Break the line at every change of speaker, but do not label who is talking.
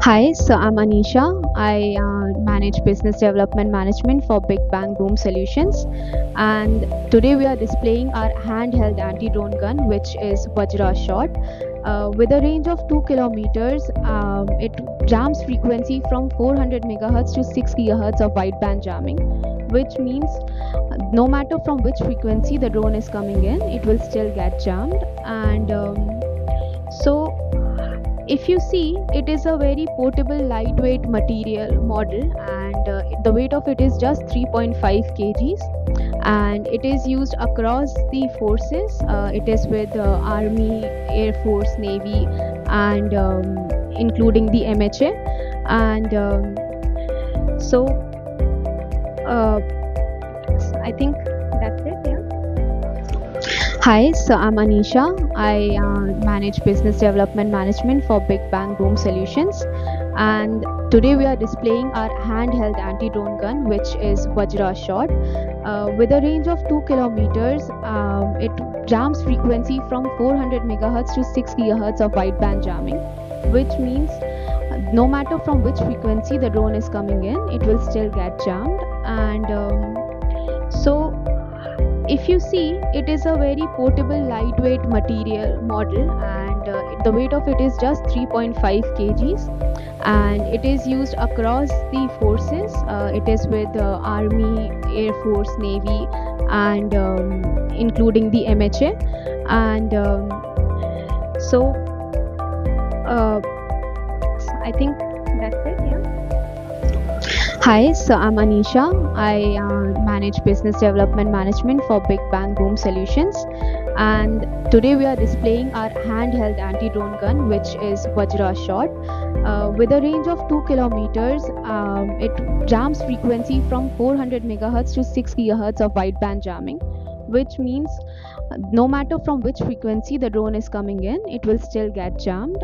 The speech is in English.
Hi, so I'm Anisha. I manage business development management for Big Bang Boom Solutions. And today we are displaying our handheld anti-drone gun, which is Vajra Shot. With a range of 2 kilometers, it jams frequency from 400 megahertz to 6 gigahertz of wideband jamming, which means no matter from which frequency the drone is coming in, it will still get jammed. And so if you see, it is a very portable lightweight material model, and the weight of it is just 3.5 kgs, and it is used across the forces. It is with army, air force, navy, and including the MHA. And uh, I think that's it. Yeah. Hi, so I'm Anisha. I manage business development management for Big Bang Boom Solutions. And today we are displaying our handheld anti-drone gun, which is Vajra Shot. With a range of 2 kilometers, it jams frequency from 400 megahertz to 6 gigahertz of wideband jamming, which means no matter from which frequency the drone is coming in, it will still get jammed. And if you see, it is a very portable lightweight material model, and the weight of it is just 3.5 kgs, and it is used across the forces. It is with army, air force, navy, and including the MHA. And I think that's it. Yeah. Hi, so I'm Anisha. I manage business development management for Big Bang Boom Solutions. And today we are displaying our handheld anti-drone gun, which is Vajra Shot. With a range of 2 kilometers, it jams frequency from 400 megahertz to 6 gigahertz of wideband jamming, which means no matter from which frequency the drone is coming in, it will still get jammed.